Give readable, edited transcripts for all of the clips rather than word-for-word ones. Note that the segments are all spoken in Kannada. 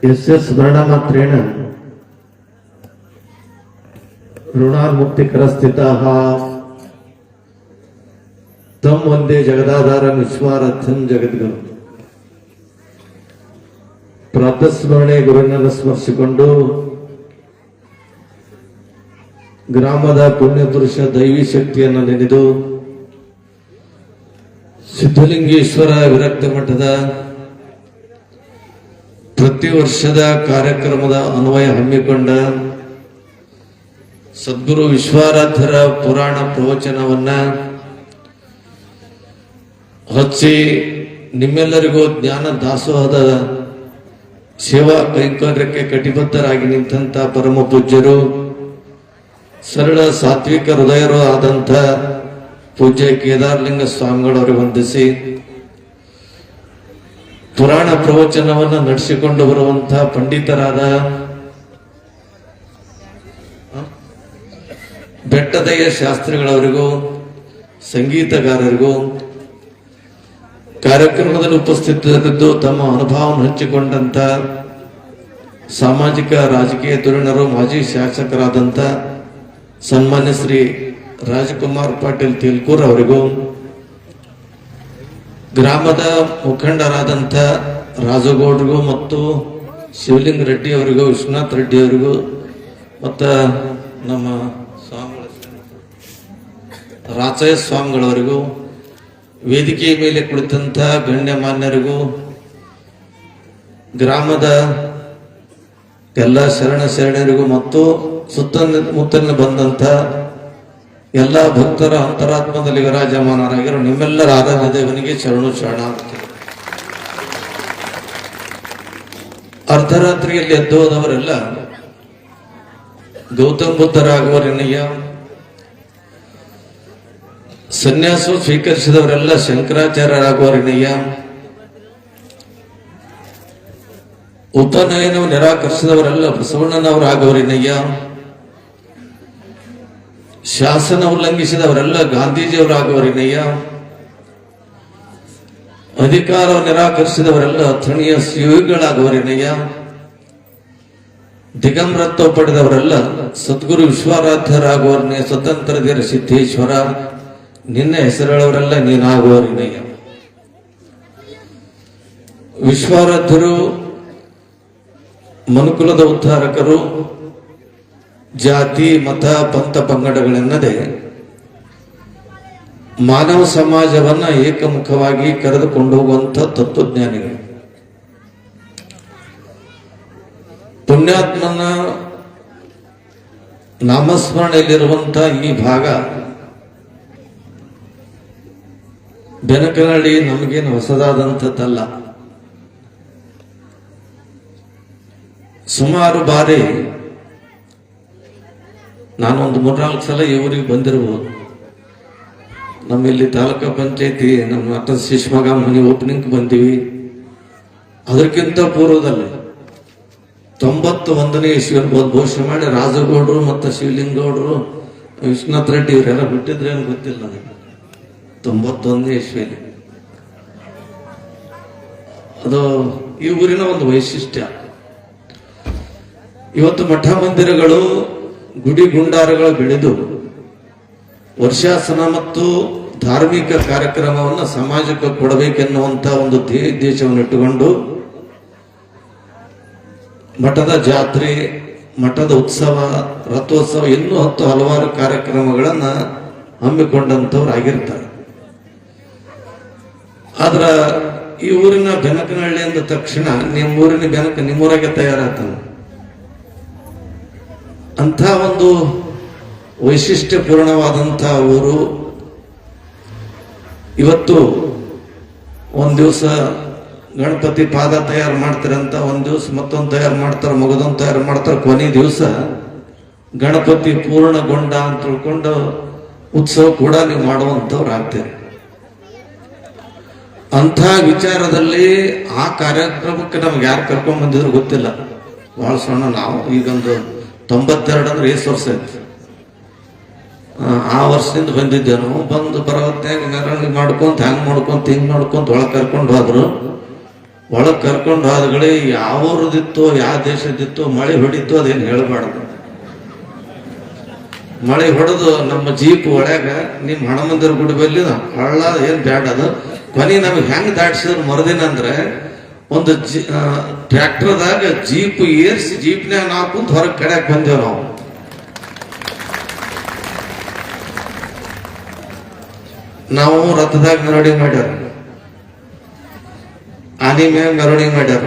यस्य स्मरणमात्रेण ಋಣಾನ್ಮುಕ್ತಿಕರಸ್ಥಿತಾಃ ತಂ ವಂದೇ ಜಗದಾಧಾರಂ ವಿಶ್ವಾರಾಧ್ಯಂ ಜಗದ್ಗುರು. ಪ್ರಾತಸ್ಮರಣೆ ಗುರುವಿನನ್ನು ಸ್ಮರಿಸಿಕೊಂಡು ಗ್ರಾಮದ ಪುಣ್ಯ ಪುರುಷ ದೈವಿ ಶಕ್ತಿಯನ್ನು ನೆನೆದು ಸಿದ್ಧಲಿಂಗೇಶ್ವರ ವಿರಕ್ತ ಮಠದ ಪ್ರತಿ ವರ್ಷದ ಕಾರ್ಯಕ್ರಮದ ಅನ್ವಯ ಹಮ್ಮಿಕೊಂಡ ಸದ್ಗುರು ವಿಶ್ವಾರಾಧ್ಯರ ಪುರಾಣ ಪ್ರವಚನವನ್ನ ಹಚ್ಚಿ ನಿಮ್ಮೆಲ್ಲರಿಗೂ ಜ್ಞಾನ ದಾಸೋಹದ ಸೇವಾ ಕೈಂಕರ್ಯಕ್ಕೆ ಕಟಿಬದ್ಧರಾಗಿ ನಿಂತ ಪರಮ ಪೂಜ್ಯರು, ಸರಳ ಸಾತ್ವಿಕ ಹೃದಯರು ಆದಂಥ ಪೂಜ್ಯ ಕೇದಾರಲಿಂಗ ಸ್ವಾಮಿಗಳವರಿಗೆ ವಂದಿಸಿ ಪುರಾಣ ಪ್ರವಚನವನ್ನು ನಡೆಸಿಕೊಂಡು ಬರುವಂತಹ ಪಂಡಿತರಾದ ಬೆಟ್ಟದಯ್ಯ ಶಾಸ್ತ್ರಿಗಳವರಿಗೂ, ಸಂಗೀತಗಾರರಿಗೂ, ಕಾರ್ಯಕ್ರಮದಲ್ಲಿ ಉಪಸ್ಥಿತರಿದ್ದು ತಮ್ಮ ಅನುಭವವನ್ನು ಹಂಚಿಕೊಂಡಂತ ಸಾಮಾಜಿಕ ರಾಜಕೀಯ ಧುರೀಣರು, ಮಾಜಿ ಶಾಸಕರಾದಂಥ ಸನ್ಮಾನ್ಯ ಶ್ರೀ ರಾಜಕುಮಾರ್ ಪಾಟೀಲ್ ತಿಲ್ಕೂರ್ ಅವರಿಗೂ, ಗ್ರಾಮದ ಮುಖಂಡರಾದಂಥ ರಾಜಗೌಡರಿಗೂ ಮತ್ತು ಶಿವಲಿಂಗ ರೆಡ್ಡಿ ಅವರಿಗೂ, ವಿಶ್ವನಾಥ್ ರೆಡ್ಡಿ ಅವರಿಗೂ ಮತ್ತು ನಮ್ಮ ರಾಚಯ್ಯ ಸ್ವಾಮಿಗಳವರಿಗೂ, ವೇದಿಕೆಯ ಮೇಲೆ ಕುಳಿತಂಥ ಗಣ್ಯಮಾನ್ಯರಿಗೂ, ಗ್ರಾಮದ ಎಲ್ಲ ಶರಣರಿಗೂ ಮತ್ತು ಸುತ್ತಮುತ್ತಲಿನ ಬಂದಂಥ ಎಲ್ಲ ಭಕ್ತರ ಅಂತರಾತ್ಮದಲ್ಲಿ ವಿರಾಜಮಾನರಾಗಿರೋ ನಿಮ್ಮೆಲ್ಲರ ಆರಾಧ್ಯ ದೇವನಿಗೆ ಶರಣಾರ್ಥಿ. ಅರ್ಧರಾತ್ರಿಯಲ್ಲಿ ಎದ್ದು ಹೋದವರೆಲ್ಲ ಗೌತಮ ಬುದ್ಧರಾಗುವರೆನಯ್ಯ, ಸನ್ಯಾಸ ಸ್ವೀಕರಿಸಿದವರೆಲ್ಲ ಶಂಕರಾಚಾರ್ಯರಾಗುವರೆನಯ್ಯ, ಉಪನಯನವು ನಿರಾಕರಿಸಿದವರೆಲ್ಲ ಬಸವಣ್ಣನವರಾಗುವರೆನಯ್ಯ, ಶಾಸನ ಉಲ್ಲಂಘಿಸಿದವರೆಲ್ಲ ಗಾಂಧೀಜಿಯವರಾಗುವರೆನಯ್ಯ, ಅಧಿಕಾರವನ್ನು ನಿರಾಕರಿಸಿದವರೆಲ್ಲ ಅಥಣಿಯ ಯೋಗಿಗಳಾಗುವರೆನಯ್ಯ, ದಿಗಂಬರತ್ವ ಪಡೆದವರೆಲ್ಲ ಸದ್ಗುರು ವಿಶ್ವಾರಾಧ್ಯರಾಗುವರನೇ, ಸ್ವತಂತ್ರ ಧೀರ ಸಿದ್ದೇಶ್ವರ ನಿನ್ನ ಹೆಸರುಗಳವರೆಲ್ಲ ನೀನಾಗುವರೆನಯ್ಯ. ವಿಶ್ವಾರಾಧ್ಯರು ಮನುಕುಲದ ಉದ್ಧಾರಕರು, ಜಾತಿ ಮತ ಪಂಥ ಪಂಗಡಗಳೆನ್ನದೆ ಮಾನವ ಸಮಾಜವನ್ನ ಏಕಮುಖವಾಗಿ ಕರೆದುಕೊಂಡು ಹೋಗುವಂಥ ತತ್ವಜ್ಞಾನಿಗಳು. ಪುಣ್ಯಾತ್ಮನ ನಾಮಸ್ಮರಣೆಯಲ್ಲಿರುವಂಥ ಈ ಭಾಗ ಬೆನಕನಹಳ್ಳಿ ನಮಗೇನು ಹೊಸದಾದಂಥದ್ದಲ್ಲ. ಸುಮಾರು ಬಾರಿ ನಾನೊಂದು 3-4 ಸಲ ಈ ಊರಿಗೆ ಬಂದಿರಬಹುದು. ನಮ್ಮಲ್ಲಿ ತಾಲೂಕಾ ಪಂಚಾಯತಿ ನಮ್ಮ ಅಟ್ಟ ಶಿಶ್ಮಗ ಮನೆ ಓಪನಿಂಗ್ ಬಂದೀವಿ. ಅದಕ್ಕಿಂತ ಪೂರ್ವದಲ್ಲಿ 91ನೇ ಇಸ್ವಿಯಲ್ಲಿ ಘೋಷಣೆ ಮಾಡಿ ರಾಜಗೌಡರು ಮತ್ತು ಶಿವಲಿಂಗೌಡರು, ವಿಶ್ವನಾಥ್ ರೆಡ್ಡಿ ಇವರೆಲ್ಲ ಬಿಟ್ಟಿದ್ರೆ ಏನು ಗೊತ್ತಿಲ್ಲ ನನಗೆ. 91ನೇ ಇಸ್ವಿಯಲ್ಲಿ ಅದು ಈ ಊರಿನ ಒಂದು ವೈಶಿಷ್ಟ್ಯ. ಇವತ್ತು ಮಠ ಮಂದಿರಗಳು, ಗುಡಿ ಗುಂಡಾರಗಳು ಬೆಳೆದು ವರ್ಷಾಸನ ಮತ್ತು ಧಾರ್ಮಿಕ ಕಾರ್ಯಕ್ರಮವನ್ನು ಸಮಾಜಕ್ಕೆ ಕೊಡಬೇಕೆನ್ನುವಂತ ಒಂದು ದೇಶವನ್ನು ಇಟ್ಟುಕೊಂಡು ಮಠದ ಜಾತ್ರೆ, ಮಠದ ಉತ್ಸವ, ರಥೋತ್ಸವ, ಇನ್ನೂ ಹಲವಾರು ಕಾರ್ಯಕ್ರಮಗಳನ್ನ ಹಮ್ಮಿಕೊಂಡಂಥವ್ರು ಆಗಿರ್ತಾರೆ. ಆದ್ರ ಈ ಊರಿನ ಬೆನಕನಹಳ್ಳಿ ಅಂದ ತಕ್ಷಣ ನಿಮ್ಮೂರಿನ ಬೆನಕ ನಿಮ್ಮೂರಾಗೆ ತಯಾರಾಗ್ತಾನೆ. ಅಂಥ ಒಂದು ವೈಶಿಷ್ಟ್ಯಪೂರ್ಣವಾದಂಥ ಊರು. ಇವತ್ತು ಒಂದ್ ದಿವಸ ಗಣಪತಿ ಪಾದ ತಯಾರು ಮಾಡ್ತಾರಂತ, ಒಂದ್ ದಿವಸ ಮತ್ತೊಂದು ತಯಾರು ಮಾಡ್ತಾರೆ, ಮಗದೊಂದು ತಯಾರು ಮಾಡ್ತಾರೆ, ಕೊನೆ ದಿವಸ ಗಣಪತಿ ಪೂರ್ಣಗೊಂಡ ಅಂತ ತಿಳ್ಕೊಂಡು ಉತ್ಸವ ಕೂಡ ನೀವು ಮಾಡುವಂಥವ್ರು ಆಗ್ತೇವೆ. ಅಂಥ ವಿಚಾರದಲ್ಲಿ ಆ ಕಾರ್ಯಕ್ರಮಕ್ಕೆ ನಮ್ಗೆ ಯಾರು ಕರ್ಕೊಂಡ್ ಬಂದಿದ್ರು ಗೊತ್ತಿಲ್ಲ. ಬಹಳ ಸಣ್ಣ ನಾವು, ಈಗೊಂದು 92 ಅಂದ್ರೆ 8 ವರ್ಷ ಆಯ್ತು. ಆ ವರ್ಷದಿಂದ ಬಂದಿದ್ದೆ ನಾವು. ಬಂದು ಬರೋತ್ನಾಗ ಮೆರವಣಿಗೆ ಮಾಡ್ಕೊಂತ, ಹ್ಯಾಂಗ್ ಮಾಡ್ಕೊಂತ, ಹಿಂಗ್ ಮಾಡ್ಕೊಂತ ಒಳಗೆ ಕರ್ಕೊಂಡು ಹೋದ್ರು. ಒಳಗೆ ಕರ್ಕೊಂಡು ಹೋದಗಳೇ ಯಾವ ಊರದಿತ್ತೋ ಯಾವ ದೇಶದಿತ್ತೋ ಮಳೆ ಹೊಡಿತೋ ಅದೇನು ಹೇಳಬಾರ್ದು. ಮಳೆ ಹೊಡೆದು ನಮ್ಮ ಜೀಪ್ ಒಳಗ ನಿಮ್ಮ ಹಣಮಂದಿರ ಗುಡಿ ಬಲ್ಲಿ ಹಳ್ಳ ಏನ್ ಬ್ಯಾಡ ಅದು ಕೊನೆ ನಮಗೆ ಹೆಂಗ್ ದಾಟಿಸಿದ್ರು ಮರುದಿನ ಅಂದ್ರೆ ಒಂದು ಟ್ರ್ಯಾಕ್ಟರ್ದಾಗ ಜೀಪ್ ಏರ್ಸಿ ಜೀಪ್ನ್ಯಾಗ ನಾವು ಕುಂತ ಹೊರಗೆ ಕಡೆಯಕ್ ಬಂದೇವ್ ನಾವು. ನಾವು ರಥದಾಗ ಮೆರವಣಿಗೆ ಮಾಡ್ಯಾರ, ಆನೆ ಮ್ಯಾಗ ಮೆರವಣಿಗೆ ಮಾಡ್ಯಾರ,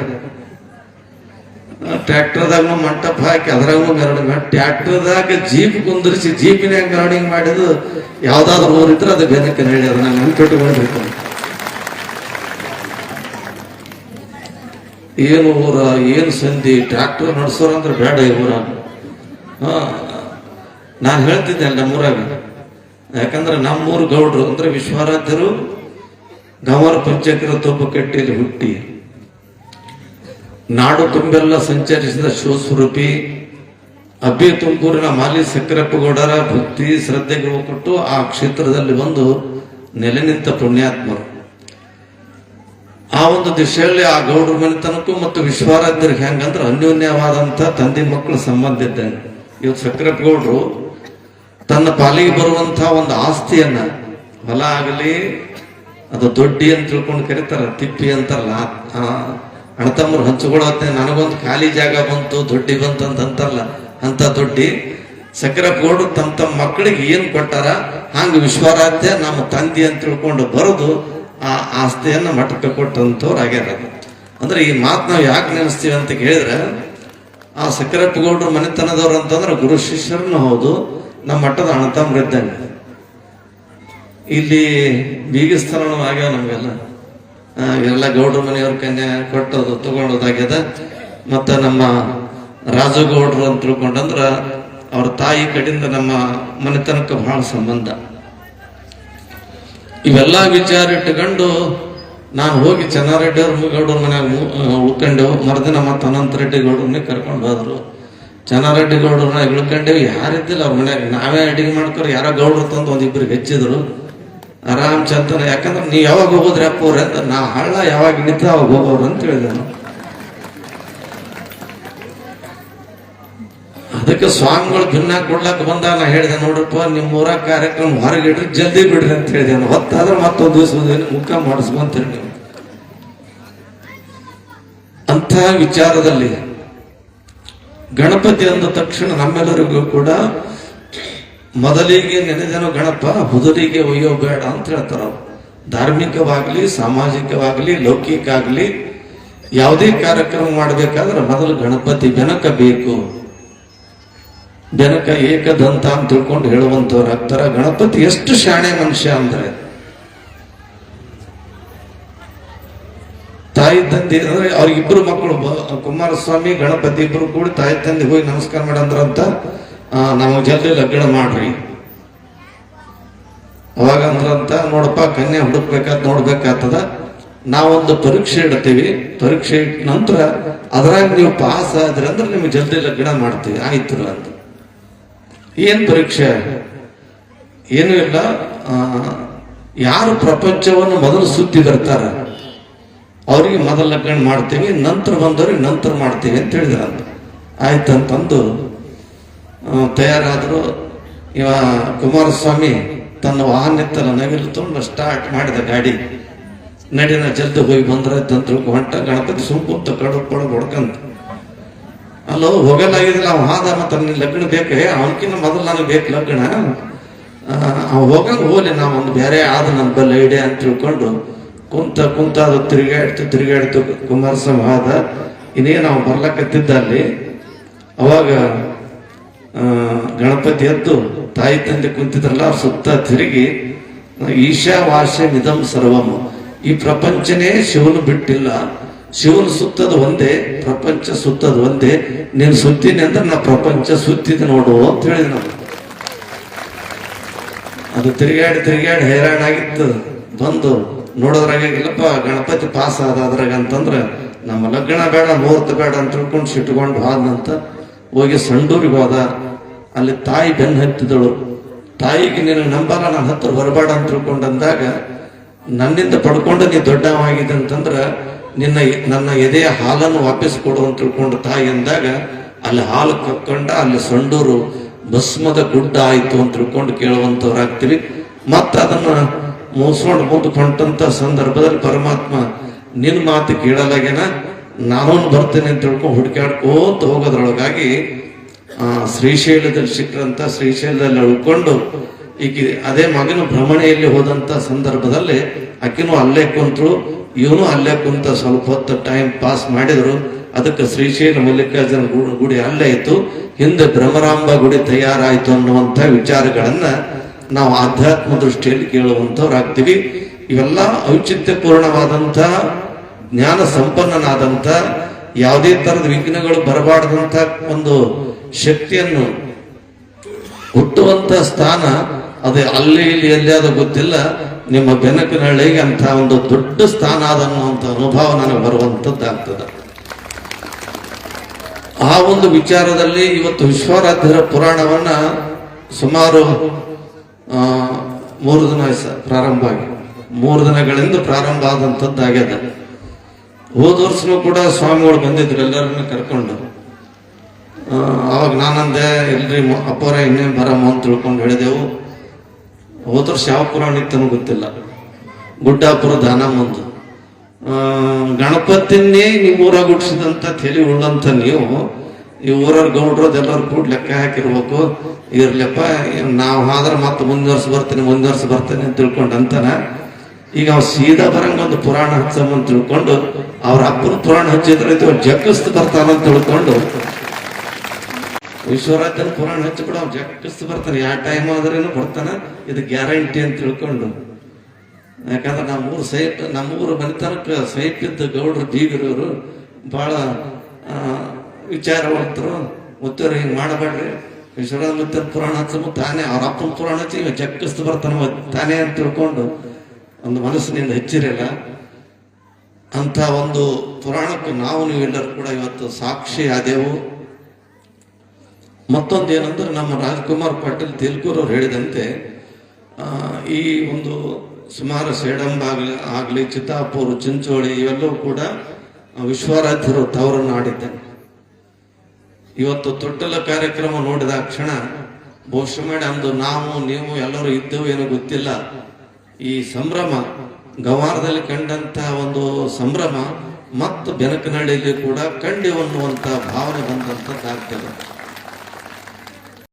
ಟ್ರ್ಯಾಕ್ಟರ್ದಾಗ ಮಂಟಪ ಹಾಕಿ ಅದ್ರಾಗೂ ಮೆರವಣಿಗೆ ಮಾಡಿ ಟ್ರ್ಯಾಕ್ಟರ್ದಾಗ ಜೀಪ್ ಕುಂದಿರಿಸಿ ಜೀಪಿನ್ಯಾಗ ಮೆರವಣಿಗೆ ಮಾಡಿದ್ದು ಯಾವ್ದಾದ್ರು ಊರಿದ್ರೆ ಅದು ಬೆನಕ್ಕೆ ಹೇಳ್ಯಾರ. ನಾನು ನೆನ್ಪಿಟ್ಟುಕೊಳ್ಬೇಕು. ಏನು ಊರ ಏನು ಸಂಧಿ ಟ್ರ್ಯಾಕ್ಟರ್ ನಡೆಸೋರಂದ್ರೆ ಬೇಡ ಈ ಊರ. ನಾನು ಹೇಳ್ತಿದ್ದೆ ಅಲ್ಲ ನಮ್ಮೂರಾಗ, ಯಾಕಂದ್ರೆ ನಮ್ಮೂರು ಗೌಡ್ರು ಅಂದ್ರೆ ವಿಶ್ವರಾಧ್ಯರು ಗಮರ ಪಂಚಕರ ತೋಪ ಕಟ್ಟಿಯಲ್ಲಿ ಹುಟ್ಟಿ ನಾಡು ತುಂಬೆಲ್ಲ ಸಂಚರಿಸಿದ ಶಿವಸ್ವರೂಪಿ ಅಬ್ಬಿ ತುಮಕೂರಿನ ಮಾಲಿ ಸಕ್ಕರಪ್ಪಗೌಡರ ಭಕ್ತಿ ಶ್ರದ್ಧೆಗೆ ಕೊಟ್ಟು ಆ ಕ್ಷೇತ್ರದಲ್ಲಿ ಬಂದು ನೆಲೆ ನಿಂತ ಪುಣ್ಯಾತ್ಮರು. ಆ ಒಂದು ದಿಶೆಯಲ್ಲಿ ಆ ಗೌಡ್ರ ಮನೆತನಕ್ಕೂ ಮತ್ತು ವಿಶ್ವರಾಧ್ಯರಿಗೆ ಹೆಂಗಂದ್ರೆ ಅನ್ಯೋನ್ಯವಾದಂತ ತಂದೆ ಮಕ್ಕಳ ಸಂಬಂಧ ಇದ್ದಂಗೆ. ಇವತ್ತು ಸಕ್ಕರಪ್ಪಗೌಡರು ತನ್ನ ಪಾಲಿಗೆ ಬರುವಂತಹ ಒಂದು ಆಸ್ತಿಯನ್ನ, ಹೊಲ ಆಗಲಿ ಅದು ದೊಡ್ಡಿ ಅಂತ ತಿಳ್ಕೊಂಡು ಕರೀತಾರ, ತಿಪ್ಪಿ ಅಂತಾರಲ್ಲ, ಅಣ್ಣತಮ್ಮರು ಹಂಚ್ಕೊಳ್ಳತ್ತೆ. ನನಗೊಂದು ಖಾಲಿ ಜಾಗ ಬಂತು ದೊಡ್ಡಿ ಬಂತು ಅಂತಾರಲ್ಲ, ಅಂತ ದೊಡ್ಡಿ ಸಕ್ಕರಪ್ಪಗೌಡರು ತಮ್ಮ ತಮ್ಮ ಮಕ್ಕಳಿಗೆ ಏನ್ ಕೊಟ್ಟಾರ ಹಂಗ ವಿಶ್ವರಾಧ್ಯ ನಮ್ಮ ತಂದೆ ಅಂತ ತಿಳ್ಕೊಂಡು ಬರೋದು ಆ ಆಸ್ತಿಯನ್ನ ಮಠಕ್ಕೆ ಕೊಟ್ಟಂತವ್ರು ಆಗ್ಯಾರ. ಅಂದ್ರೆ ಈ ಮಾತು ನಾವು ಯಾಕೆ ನೆನೆಸ್ತೀವಿ ಅಂತ ಕೇಳಿದ್ರೆ, ಆ ಸಕ್ಕರಪ್ಪಗೌಡರು ಮನೆತನದವ್ರು ಅಂತಂದ್ರೆ ಗುರು ಶಿಷ್ಯರನ್ನು ಹೌದು, ನಮ್ಮ ಮಠದ ಅಣ್ಣತಮ್ಮರು ಇದ್ದಂಗೆ. ಇಲ್ಲಿ ಬೀಗಿಸ್ತಾನೂ ಆಗ್ಯಾವ ನಮ್ಗೆಲ್ಲ. ಇವೆಲ್ಲ ಗೌಡ್ರ ಮನೆಯವ್ರ ಕನ್ಯಾ ಕೊಟ್ಟೋದು ತಗೊಂಡೋದಾಗ್ಯದ. ಮತ್ತ ನಮ್ಮ ರಾಜಗೌಡ್ರು ಅಂತ ತಿಳ್ಕೊಂಡಂದ್ರ ಅವ್ರ ತಾಯಿ ಕಡೆಯಿಂದ ನಮ್ಮ ಮನೆತನಕ್ಕೆ ಬಹಳ ಸಂಬಂಧ. ಇವೆಲ್ಲ ವಿಚಾರ ಇಟ್ಟುಕೊಂಡು ನಾನು ಹೋಗಿ ಚೆನ್ನಾರೆಡ್ಡಿ ಅವ್ರ ಗೌಡ್ರ ಮನ್ಯಾಗ ಉಳ್ಕೊಂಡೆವು. ಮರುದಿನ ಮತ್ತೆ ಅನಂತ ರೆಡ್ಡಿ ಗೌಡ್ರನ್ನೇ ಕರ್ಕೊಂಡು ಹೋದ್ರು. ಚೆನ್ನಾರೆಡ್ಡಿ ಗೌಡ್ರನ್ನ ಇಳ್ಕೊಂಡೇವು. ಯಾರಿದ್ದಿಲ್ಲ ಅವ್ರ ಮನ್ಯಾಗ, ನಾವೇ ಅಡಿಗೆ ಮಾಡ್ಕೊರು. ಯಾರೋ ಗೌಡ್ರು ತಂದು ಒಂದಿಬ್ಬರಿಗೆ ಹೆಚ್ಚಿದ್ರು ಆರಾಮ್ ಚಂತನ. ಯಾಕಂದ್ರೆ ನೀವ್ ಯಾವಾಗ ಹೋಗೋದ್ರಿ ಅಪ್ಪ ಅವ್ರೆ ಅಂತ, ನಾ ಹಳ್ಳ ಯಾವಾಗ ನಿಂತ ಅವಾಗ ಹೋಗೋರು ಅಂತ ಹೇಳಿದೆ. ಅದಕ್ಕೆ ಸ್ವಾಮಿಗಳು ಭಿನ್ನ ಕೊಡ್ಲಾಕ ಬಂದಾಗ ನಾ ಹೇಳಿದೆ, ನೋಡ್ರಪ್ಪ ನಿಮ್ಮ ಊರ ಕಾರ್ಯಕ್ರಮ ಹೊರಗೆ ಇಡ್ರಿ, ಜಲ್ದಿ ಬಿಡ್ರಿ ಅಂತ ಹೇಳಿದೆ. ಹೊತ್ತಾದ್ರೆ ಮತ್ತೊಂದು ದಿವಸ ಮುಖ ಮಾಡಿಸ್ಕೊಂತೀರಿ ನೀವು. ಅಂತ ವಿಚಾರದಲ್ಲಿ ಗಣಪತಿ ಅಂದ ತಕ್ಷಣ ನಮ್ಮೆಲ್ಲರಿಗೂ ಕೂಡ ಮೊದಲಿಗೆ ನೆನೆದನು ಗಣಪ, ಹುದುರಿಗೆ ಒಯ್ಯೋ ಬೇಡ ಅಂತ ಹೇಳ್ತಾರ. ಧಾರ್ಮಿಕವಾಗ್ಲಿ, ಸಾಮಾಜಿಕವಾಗ್ಲಿ, ಲೌಕಿಕ ಆಗ್ಲಿ ಯಾವುದೇ ಕಾರ್ಯಕ್ರಮ ಮಾಡ್ಬೇಕಾದ್ರೆ ಮೊದಲು ಗಣಪತಿ ಬೆನಕ ಬೇಕು. ಬೆನಕ ಏಕದಂತ ಅಂತ ತಿಳ್ಕೊಂಡು ಹೇಳುವಂತವ್ರು ಆಗ್ತಾರ. ಗಣಪತಿ ಎಷ್ಟು ಶಾಣೆ ಮನುಷ್ಯ ಅಂದ್ರೆ, ತಾಯಿ ತಂದೆ ಅಂದ್ರೆ ಅವ್ರಿಗಿಬ್ರು ಮಕ್ಕಳು, ಕುಮಾರಸ್ವಾಮಿ ಗಣಪತಿ ಇಬ್ರು ಕೂಡಿ ತಾಯಿ ತಂದೆ ಹೋಗಿ ನಮಸ್ಕಾರ ಮಾಡಂದ್ರಂತ, ನಮಗ್ ಜಲ್ದಿ ಲಗ್ನ ಮಾಡ್ರಿ. ಅವಾಗ ಅಂದ್ರಂತ, ನೋಡಪ್ಪ ಕನ್ಯಾ ಹುಡುಕ್ಬೇಕಾದ್ ನೋಡ್ಬೇಕಾಗ್ತದ, ನಾವೊಂದು ಪರೀಕ್ಷೆ ಇಡ್ತೀವಿ, ಪರೀಕ್ಷೆ ಇಟ್ಟ ನಂತರ ಅದ್ರಾಗ ನೀವು ಪಾಸ್ ಆದ್ರಿ ಅಂದ್ರೆ ನಿಮ್ಗೆ ಜಲ್ದಿ ಲಗ್ನ ಮಾಡ್ತೀವಿ. ಆಯ್ತು ಅಂತ. ಏನ್ ಪರೀಕ್ಷೆ? ಏನು ಇಲ್ಲ, ಯಾರು ಪ್ರಪಂಚವನ್ನು ಮೊದಲು ಸುತ್ತಿ ಬರ್ತಾರ ಅವ್ರಿಗೆ ಮೊದಲು ಲಗ್ನ ಮಾಡ್ತೀವಿ, ನಂತರ ಬಂದವ್ರಿಗೆ ನಂತರ ಮಾಡ್ತೀವಿ ಅಂತ ಹೇಳಿದ್ರಂತ. ಆಯ್ತಂತಂದು ತಯಾರಾದ್ರು. ಇವ ಕುಮಾರಸ್ವಾಮಿ ತನ್ನ ವಾಹನ ಇತ್ತಲ್ಲ ನವಿಲು ತೊಗೊಂಡು ಸ್ಟಾರ್ಟ್ ಮಾಡಿದ ಗಾಡಿ. ನಡಿನ ಜಲ್ದಿ ಹೋಗಿ ಬಂದ್ರೆ ತಂತ್ರ ಹೊಂಟ. ಗಣಪತಿ ಸುಂಕುಂತ ಕಡು ಹೊಡ್ಕಂತ, ಅಲ್ಲೋ ಹೋಗಲಾಗಿದ್ರೆ ಅವ್ ಹಾದ, ಮತ್ತ ಲಗ್ನ ಬೇಕೇ, ಅವನಕಿನ್ನ ಮೊದಲು ನನಗೆ ಬೇಕು ಲಗ್ನ, ಅವ್ ಹೋಗಂಗ ಹೋಗ್ಲಿ, ನಾವೊಂದು ಬೇರೆ ಆದ ನನ್ನ ಬಲ್ಲ ಐಡಿಯಾ ಅಂತ ತಿಳ್ಕೊಂಡು ಕುಂತ ಅದು ತಿರುಗಾಡ್ತು. ಕುಮಾರಸ್ವಾಮಿ ಆದ, ಇನ್ನೇನು ಅವ್ ಬರ್ಲಕತ್ತಿದ್ದ ಅಲ್ಲಿ. ಅವಾಗ ಗಣಪತಿ ಎದ್ದು ತಾಯಿ ತಂದೆ ಕುಂತಿದ್ರಲ್ಲ ಅವ್ರ ಸುತ್ತ ತಿರುಗಿ, ಈಶಾವಾಸ್ಯ ನಿಧಂ ಸರ್ವಂ, ಈ ಪ್ರಪಂಚನೇ ಶಿವನು ಬಿಟ್ಟಿಲ್ಲ, ಶಿವನು ಸುತ್ತದ ಒಂದೇ, ಪ್ರಪಂಚ ಸುತ್ತದ ಒಂದೇ, ನೀನು ಸುತ್ತೀನಿ ಅಂದ್ರೆ ನಾ ಪ್ರಪಂಚ ಸುತ್ತಿದ ನೋಡು ಅಂತ ಹೇಳಿದ. ನಾವು ಅದು ತಿರುಗಾಡಿ ಹೈರಾಣಾಗಿತ್ತು. ಬಂದು ನೋಡೋದ್ರಾಗಿಲ್ಲಪ್ಪ ಗಣಪತಿ ಪಾಸ್ ಆದ ಅದ್ರಾಗ ಅಂತಂದ್ರೆ, ನಮ್ಮ ಲಗ್ನ ಬೇಡ ಮುಹೂರ್ತ ಬೇಡ ಅಂತ ತಿಳ್ಕೊಂಡು ಸಿಟ್ಕೊಂಡು ಹೋದಂತ ಹೋಗಿ ಸಂಡೂರಿಗೆ ಹೋದ. ಅಲ್ಲಿ ತಾಯಿ ಬೆನ್ನು ಹತ್ತಿದಳು. ತಾಯಿಗೆ ನೀನು ನಂಬಲ್ಲ, ನನ್ನ ಹತ್ರ ಬರಬೇಡ ಅಂತ ತಿಳ್ಕೊಂಡಂದಾಗ, ನನ್ನಿಂದ ಪಡ್ಕೊಂಡು ನೀ ದೊಡ್ಡವಾಗಿದೆ ಅಂತಂದ್ರ ನನ್ನ ಎದೆಯ ಹಾಲನ್ನು ವಾಪಸ್ ಕೊಡು ಅಂತ ತಿಳ್ಕೊಂಡು ತಾಯಿ ಅಂದಾಗ ಅಲ್ಲಿ ಹಾಲು ಕಕ್ಕೊಂಡ ಅಲ್ಲಿ ಸಂಡೂರು ಭಸ್ಮದ ಗುಡ್ಡ ಆಯ್ತು ಅಂತ ತಿಳ್ಕೊಂಡು ಕೇಳುವಂತವ್ರಾಗ್ತೀವಿ. ಮತ್ತೆ ಅದನ್ನ ಮುಗಿಸ್ಕೊಂಡು ಮುಂದೆ ಹೊಂಟಂತ ಸಂದರ್ಭದಲ್ಲಿ ಪರಮಾತ್ಮ ನಿನ್ನ ಮಾತು ಕೇಳಲಾಗೇನ, ನಾನು ಬರ್ತೇನೆ ಅಂತ ತಿಳ್ಕೊಂಡು ಹುಡುಕಾಡ್ಕೋತ ಹೋಗೋದ್ರೊಳಗಾಗಿ ಶ್ರೀಶೈಲದಲ್ಲಿ ಸಿಕ್ಕರಂತ ಶ್ರೀಶೈಲದಲ್ಲಿ ಉಳ್ಕೊಂಡು ಈಗ ಅದೇ ಮಗನ ಭ್ರಮಣೆಯಲ್ಲಿ ಹೋದಂತ ಸಂದರ್ಭದಲ್ಲಿ ಆಕಿನೂ ಅಲ್ಲೇ ಕುಂತರು, ಇವನು ಅಲ್ಲೇ ಕುಂತ ಸ್ವಲ್ಪ ಹೊತ್ತು ಟೈಮ್ ಪಾಸ್ ಮಾಡಿದ್ರು. ಅದಕ್ಕೆ ಶ್ರೀಶೈಲ ಮಲ್ಲಿಕಾರ್ಜುನ ಗುಡಿ ಅಲ್ಲೇ ಇತ್ತು, ಹಿಂದೆ ಭ್ರಮರಾಂಬ ಗುಡಿ ತಯಾರಾಯಿತು ಅನ್ನುವಂಥ ವಿಚಾರಗಳನ್ನ ನಾವು ಆಧ್ಯಾತ್ಮ ದೃಷ್ಟಿಯಲ್ಲಿ ಕೇಳುವಂಥವ್ರಾಗ್ತೀವಿ. ಇವೆಲ್ಲ ಔಚಿತ್ಯಪೂರ್ಣವಾದಂಥ ಜ್ಞಾನ ಸಂಪನ್ನನಾದಂಥ ಯಾವುದೇ ತರದ ವಿಘ್ನಗಳು ಬರಬಾರ್ದಂತ ಒಂದು ಶಕ್ತಿಯನ್ನು ಹುಟ್ಟುವಂತ ಸ್ಥಾನ ಅದೇ ಅಲ್ಲಿ ಇಲ್ಲಿ ಎಲ್ಲಿಯಾದ ಗೊತ್ತಿಲ್ಲ, ನಿಮ್ಮ ಬೆನಕನಹಳ್ಳಿಗೆ ಅಂತ ಒಂದು ದೊಡ್ಡ ಸ್ಥಾನ ಅನ್ನುವಂಥ ಅನುಭವ ನನಗೆ ಬರುವಂತದ್ದಾಗ್ತದೆ. ಆ ಒಂದು ವಿಚಾರದಲ್ಲಿ ಇವತ್ತು ವಿಶ್ವಾರಾಧ್ಯರ ಪುರಾಣವನ್ನ ಸುಮಾರು 3 ದಿನ ಪ್ರಾರಂಭ ಆಗಿ 3 ದಿನಗಳಿಂದ ಪ್ರಾರಂಭ ಆದಂಥದ್ದಾಗ್ಯದ. ಹೋದ ವರ್ಷನೂ ಕೂಡ ಸ್ವಾಮಿಗಳು ಬಂದಿದ್ರು ಎಲ್ಲರನ್ನ ಕರ್ಕೊಂಡು. ಅವಾಗ ನಾನಂದೆ ಇಲ್ರಿ ಅಪ್ಪರ ಇನ್ನೇನು ಬರಮ್ಮ ಅಂತ ತಿಳ್ಕೊಂಡು ಹೇಳಿದೆವು. ಹೋದ ವರ್ಷ ಯಾವ ಪುರಾಣ ಇತ್ತನೂ ಗೊತ್ತಿಲ್ಲ. ಗುಡ್ಡಾಪುರ ದಾನಮ್ಮಂದು ಗಣಪತಿನೇ ನೀವು ಊರಾಗ ಹುಟ್ಟಿಸಿದಂತ ತಲೆ ಉಳ್ಳಂತ ನೀವು ಈ ಊರವ್ರ ಗೌಡ್ರು ಎಲ್ಲರೂ ಕೂಡ ಲೆಕ್ಕ ಹಾಕಿರ್ಬೇಕು. ಇರ್ಲಪ್ಪ ನಾವು ಆದ್ರೆ ಮತ್ತೆ ಮುಂದಿನ ವರ್ಷ ಬರ್ತೇನೆ ಅಂತ ತಿಳ್ಕೊಂಡಂತಾನ. ಈಗ ಅವ್ ಸೀದಾ ಬರಂಗ ಒಂದು ಪುರಾಣ ಹಚ್ಚಮ್ಮ ತಿಳ್ಕೊಂಡು ಅವ್ರ ಅಪ್ಪನ ಪುರಾಣ ಹಚ್ಚಿದ್ರೆ ಇದು ಜಕ್ಕಸ್ತು ಬರ್ತಾನಂತ ತಿಳ್ಕೊಂಡು ವಿಶ್ವರಾಧ್ಯನ ಪುರಾಣ ಹಚ್ಚಿಬಿಡ ಅವ್ನು ಜಕ್ಕಸ್ತು ಬರ್ತಾನೆ. ಯಾವ ಟೈಮ್ ಆದ್ರೇನು ಬರ್ತಾನ, ಇದು ಗ್ಯಾರಂಟಿ ಅಂತ ತಿಳ್ಕೊಂಡು. ಯಾಕಂದ್ರೆ ನಮ್ಮೂರು ಮನೆತನಕ್ಕೆ ಸೈಪ್ ಇದ್ದ ಗೌಡ್ರು ಬೀಗರವರು ಬಹಳ ವಿಚಾರವಂತರು. ಮುತ್ತರು ಹಿಂಗ್ ಮಾಡಬೇಡ್ರಿ, ವಿಶ್ವರಾಜ ಮುತ್ತನ ಪುರಾಣ ಹಚ್ಚಮ್ಮ ತಾನೇ ಅವ್ರ ಅಪ್ಪನ ಪುರಾಣ ಹಚ್ಚಿ ಇವ ಜಕ್ಕಸ್ತು ಬರ್ತಾನ ತಾನೇ ಅಂತ ತಿಳ್ಕೊಂಡು ಒಂದು ಮನಸ್ಸಿನಿಂದ ಹೆಚ್ಚಿರಲ್ಲ. ಅಂತ ಒಂದು ಪುರಾಣಕ್ಕೆ ನಾವು ನೀವೆಲ್ಲರೂ ಕೂಡ ಇವತ್ತು ಸಾಕ್ಷಿ ಆದೆವು. ಮತ್ತೊಂದು ಏನಂದ್ರೆ ನಮ್ಮ ರಾಜ್ಕುಮಾರ್ ಪಾಟೀಲ್ ತಿಲ್ಕೂರ್ ಅವ್ರು ಹೇಳಿದಂತೆ ಈ ಒಂದು ಸುಮಾರು ಸೇಡಂಬ ಆಗ್ಲಿ ಚಿತ್ತಾಪುರ ಚಿಂಚೋಳಿ ಇವೆಲ್ಲವೂ ಕೂಡ ವಿಶ್ವಾರಾಧ್ಯರು ತವರನ್ನು ಆಡಿದ್ದಾನೆ. ಇವತ್ತು ತೊಟ್ಟಲ ಕಾರ್ಯಕ್ರಮ ನೋಡಿದ ಕ್ಷಣ ಬಹುಶಃ ಮಾಡಿ ಅಂದು ನಾವು ನೀವು ಎಲ್ಲರೂ ಇದ್ದವು ಏನೋ ಗೊತ್ತಿಲ್ಲ. ಈ ಸಂಭ್ರಮ ಗವಾರದಲ್ಲಿ ಕಂಡಂತ ಒಂದು ಸಂಭ್ರಮ ಮತ್ತು ಬೆನಕನಹಳ್ಳಿಯಲ್ಲಿ ಕೂಡ ಕಂಡು ಅನ್ನುವಂತ ಭಾವನೆ ಬಂದಂತದ್ದಾಗ್ತದೆ.